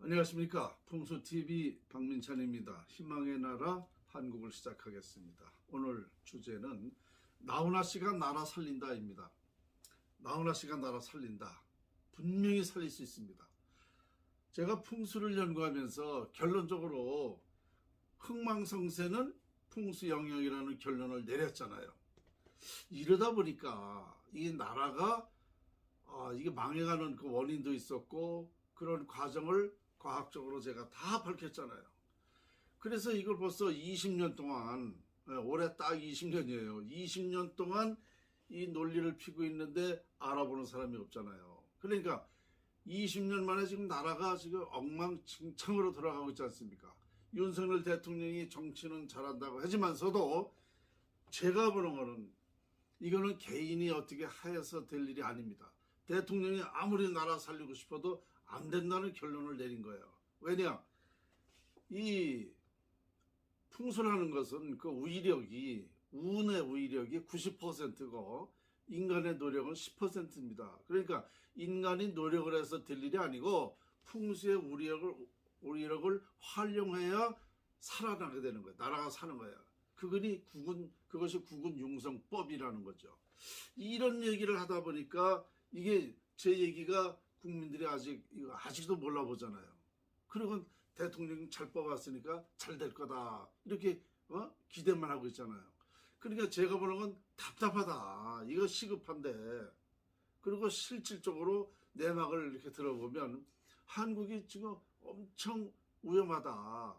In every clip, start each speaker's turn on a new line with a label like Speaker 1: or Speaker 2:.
Speaker 1: 안녕하십니까. 풍수TV 박민찬입니다. 희망의 나라 한국을 시작하겠습니다. 오늘 주제는 나훈아 씨가 나라 살린다입니다. 나훈아 씨가 나라 살린다. 분명히 살릴 수 있습니다. 제가 풍수를 연구하면서 결론적으로 흥망성쇠는 풍수 영역이라는 결론을 내렸잖아요. 이러다 보니까 이 나라가 이게 망해가는 그 원인도 있었고 그런 과정을 과학적으로 제가 다 밝혔잖아요. 그래서 이걸 벌써 20년 동안, 올해 딱 20년이에요. 20년 동안 이 논리를 피고 있는데 알아보는 사람이 없잖아요. 그러니까 20년 만에 지금 나라가 지금 엉망진창으로 돌아가고 있지 않습니까? 윤석열 대통령이 정치는 잘한다고 하지만서도 제가 보는 거는 이거는 개인이 어떻게 하여서 될 일이 아닙니다. 대통령이 아무리 나라 살리고 싶어도 안 된다는 결론을 내린 거예요. 왜냐? 이 풍수라는 것은 그 운의 위력이 90%고 인간의 노력은 10%입니다. 그러니까 인간이 노력을 해서 될 일이 아니고 풍수의 위력을 활용해야 살아나게 되는 거예요. 나라가 사는 거예요. 그것이 국은 융성법이라는 거죠. 이런 얘기를 하다 보니까 이게 제 얘기가 국민들이 아직도 몰라보잖아요. 그리고 대통령이 잘 뽑았으니까 잘 될 거다. 이렇게 기대만 하고 있잖아요. 그러니까 제가 보는 건 답답하다. 이거 시급한데. 그리고 실질적으로 내막을 이렇게 들어보면 한국이 지금 엄청 위험하다.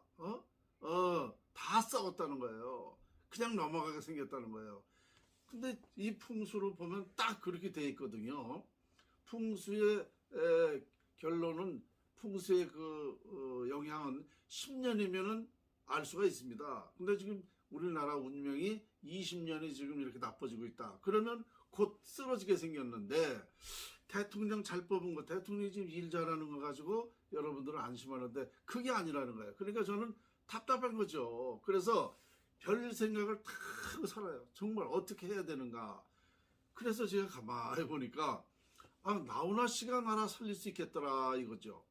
Speaker 1: 다 싸웠다는 거예요. 그냥 넘어가게 생겼다는 거예요. 근데 이 풍수로 보면 딱 그렇게 돼 있거든요. 풍수의 결론은 풍수의 영향은 10년이면은 알 수가 있습니다. 근데 지금 우리나라 운명이 20년이 지금 이렇게 나빠지고 있다. 그러면 곧 쓰러지게 생겼는데 대통령 잘 뽑은 거, 대통령이 지금 일 잘하는 거 가지고 여러분들은 안심하는데 그게 아니라는 거예요. 그러니까 저는 답답한 거죠. 그래서 별 생각을 다 하고 살아요. 정말 어떻게 해야 되는가. 그래서 제가 가만히 보니까 나훈아 씨가 나라 살릴 수 있겠더라 이거죠.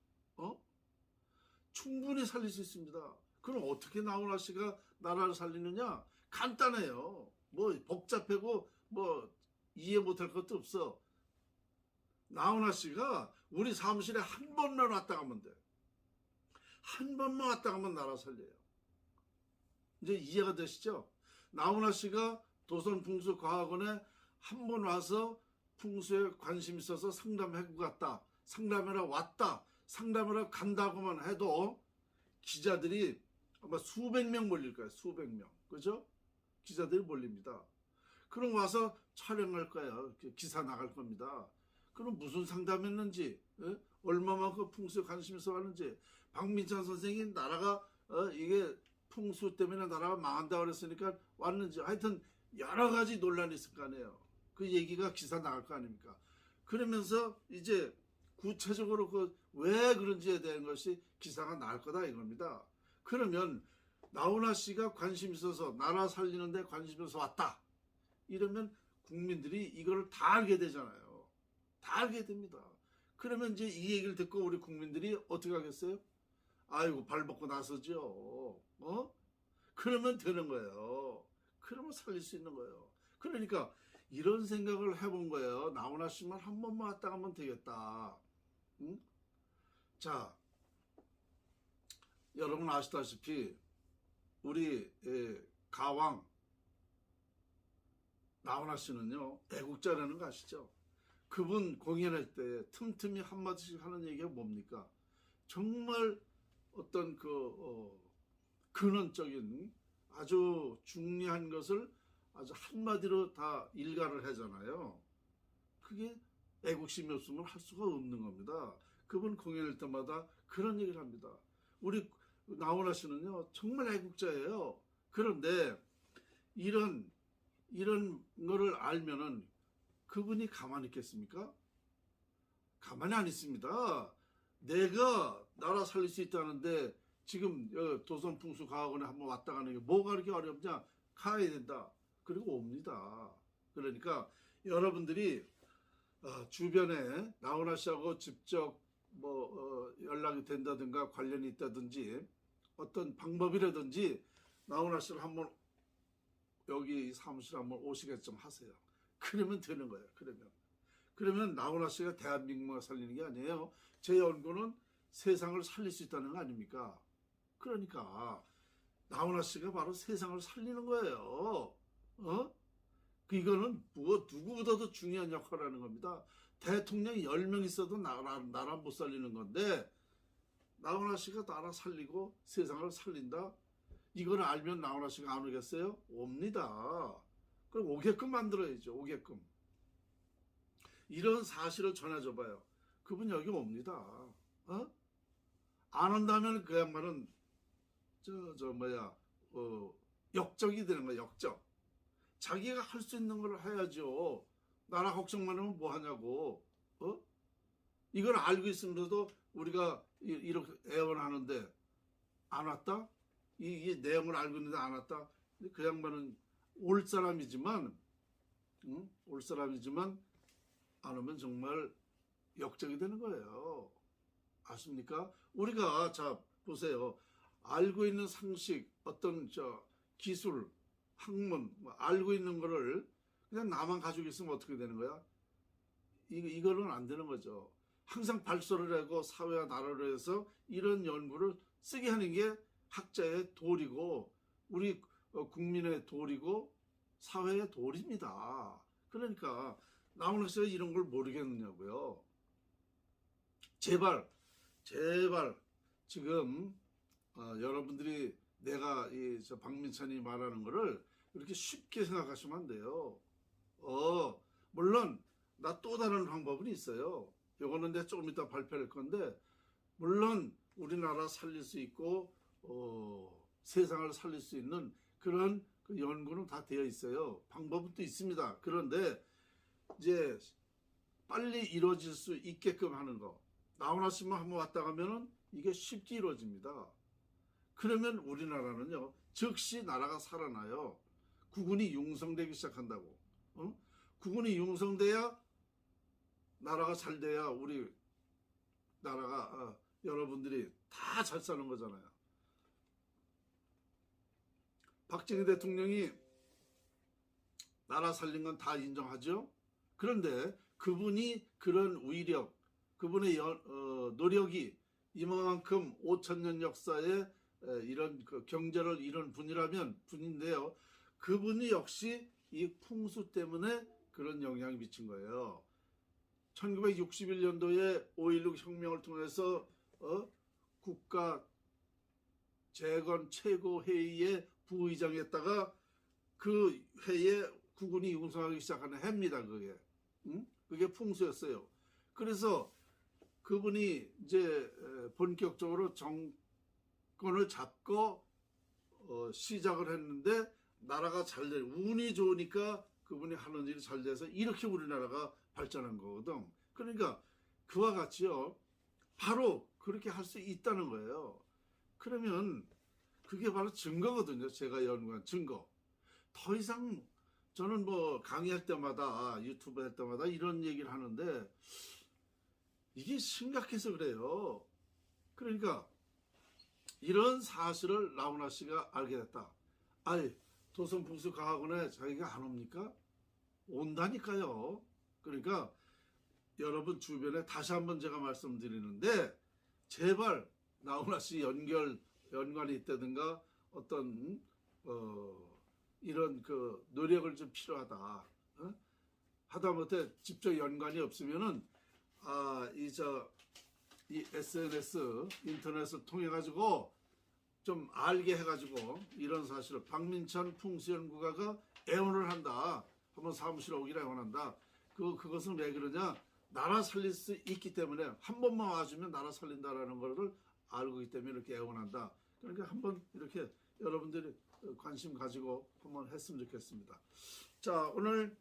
Speaker 1: 충분히 살릴 수 있습니다. 그럼 어떻게 나훈아 씨가 나라를 살리느냐? 간단해요. 뭐 복잡하고 뭐 이해 못할 것도 없어. 나훈아 씨가 우리 사무실에 한 번만 왔다 가면 돼. 한 번만 왔다 가면 나라 살려요. 이제 이해가 되시죠? 나훈아 씨가 도선풍수과학원에 한 번 와서 풍수에 관심 있어서 상담하고 갔다. 상담하러 왔다. 상담하러 간다고만 해도 기자들이 아마 수백 명 몰릴 거예요. 수백 명. 그죠? 기자들이 몰립니다. 그럼 와서 촬영할 거예요. 기사 나갈 겁니다. 그럼 무슨 상담했는지, 얼마만큼 풍수에 관심 있어 왔는지, 박민찬 선생이 나라가, 이게 풍수 때문에 나라가 망한다 그랬으니까 왔는지, 하여튼 여러 가지 논란이 있을 거 아니에요. 그 얘기가 기사 나갈 거 아닙니까? 그러면서 이제 구체적으로 왜 그런지에 대한 것이 기사가 나올 거다 이겁니다. 그러면 나훈아 씨가 관심 있어서 나라 살리는데 관심 있어서 왔다. 이러면 국민들이 이걸 다 알게 되잖아요. 다 알게 됩니다. 그러면 이제 이 얘기를 듣고 우리 국민들이 어떻게 하겠어요? 아이고 발벗고 나서죠. 그러면 되는 거예요. 그러면 살릴 수 있는 거예요. 그러니까 이런 생각을 해본 거예요. 나훈아 씨만 한 번만 왔다 가면 되겠다. 응? 자, 여러분 아시다시피 우리 가왕 나훈아 씨는요 애국자라는 거 아시죠? 그분 공연할 때 틈틈이 한마디씩 하는 얘기가 뭡니까? 정말 어떤 근원적인 아주 중요한 것을 아주 한마디로 다 일가를 하잖아요. 그게 애국심이 없으면 할 수가 없는 겁니다. 그분 공연할 때마다 그런 얘기를 합니다. 우리 나훈아 씨는요 정말 애국자예요. 그런데 이런 거를 알면은 그분이 가만히 있겠습니까? 가만히 안 있습니다. 내가 나라 살릴 수 있다는데 지금 도선풍수과학원에 한번 왔다 가는 게 뭐가 그렇게 어렵냐? 가야 된다. 그리고 옵니다. 그러니까 여러분들이 주변에 나훈아 씨하고 직접 연락 연락이 된다든가 관련이 있다든지 어떤 방법이라든지 나훈아 씨를 한번 여기 사무실 한번 오시게끔 하세요. 그러면 되는 거예요. 그러면 나훈아 씨가 대한민국을 살리는 게 아니에요. 제 연구는 세상을 살릴 수 있다는 거 아닙니까? 그러니까 나훈아 씨가 바로 세상을 살리는 거예요. 이거는 누구보다도 중요한 역할을 하는 겁니다. 대통령이 10명 있어도 나라 못 살리는 건데 나훈아 씨가 나라 살리고 세상을 살린다? 이걸 알면 나훈아 씨가 안 오겠어요? 옵니다. 그럼 오게끔 만들어야죠. 오게끔. 이런 사실을 전해줘봐요. 그분 여기 옵니다. 안 온다면 그 양반은 역적이 되는 거야. 역적. 자기가 할 수 있는 걸 해야죠. 나라 걱정만 하면 뭐 하냐고. 이걸 알고 있으면서도 우리가 이렇게 애원하는데 안 왔다? 이 내용을 알고 있는데 안 왔다? 그 양반은 올 사람이지만 안 오면 정말 역적이 되는 거예요. 아십니까? 우리가 자 보세요. 알고 있는 상식, 어떤 기술, 학문, 알고 있는 거를 그냥 나만 가지고 있으면 어떻게 되는 거야? 이거는 안 되는 거죠. 항상 발설을 하고 사회와 나라를 위해서 이런 연구를 쓰게 하는 게 학자의 도리고 우리 국민의 도리고 사회의 도리입니다. 그러니까 나훈아 씨가 이런 걸 모르겠느냐고요. 제발 지금 여러분들이 내가 저 박민찬이 말하는 거를 이렇게 쉽게 생각하시면 안 돼요. 물론 나 또 다른 방법은 있어요. 요거는 내가 조금 이따 발표할 건데 물론 우리나라 살릴 수 있고 세상을 살릴 수 있는 그런 그 연구는 다 되어 있어요. 방법은 또 있습니다. 그런데 이제 빨리 이루어질 수 있게끔 하는 거. 나훈아 씨만 한번 왔다 가면은 이게 쉽게 이루어집니다. 그러면 우리나라는요 즉시 나라가 살아나요. 국군이 융성되기 시작한다고. 국군이 융성돼야 나라가 잘 돼야 우리 나라가 여러분들이 다 잘 사는 거잖아요. 박정희 대통령이 나라 살린 건 다 인정하죠. 그런데 그분이 그런 위력, 그분의 노력이 이만큼 5,000년 역사에 이런 그 경제를 이룬 분인데요. 그분이 역시 이 풍수 때문에 그런 영향을 미친 거예요. 1961년도에 5.16 혁명을 통해서 국가 재건 최고회의의 부의장이었다가 그 회의에 국군이 융성하기 시작하는 해입니다. 그게 풍수였어요. 그래서 그분이 이제 본격적으로 정권을 잡고 시작을 했는데 나라가 잘 돼, 운이 좋으니까 그분이 하는 일이 잘 돼서 이렇게 우리나라가 발전한 거거든. 그러니까 그와 같이요. 바로 그렇게 할 수 있다는 거예요. 그러면 그게 바로 증거거든요. 제가 연구한 증거. 더 이상 저는 뭐 강의할 때마다 유튜브 할 때마다 이런 얘기를 하는데 이게 심각해서 그래요. 그러니까 이런 사실을 나훈아 씨가 알게 됐다. 아니 도성풍수과학원에 자기가 안 옵니까? 온다니까요. 그러니까 여러분 주변에 다시 한번 제가 말씀드리는데 제발 나훈아 씨 연관이 있다든가 어떤 이런 그 노력을 좀 필요하다. 하다못해 직접 연관이 없으면은 이 SNS 인터넷을 통해 가지고 좀 알게 해가지고 이런 사실을 박민찬 풍수연구가가 애원을 한다. 한번 사무실에 오기를 애원한다. 그것은 왜 그러냐? 나라 살릴 수 있기 때문에 한 번만 와주면 나라 살린다라는 것을 알고 있기 때문에 이렇게 애원한다. 그러니까 한번 이렇게 여러분들이 관심 가지고 한번 했으면 좋겠습니다. 자, 오늘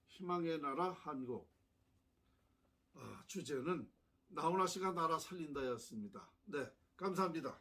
Speaker 1: 희망의 나라 한국 주제는 나훈아 씨가 나라 살린다였습니다. 네, 감사합니다.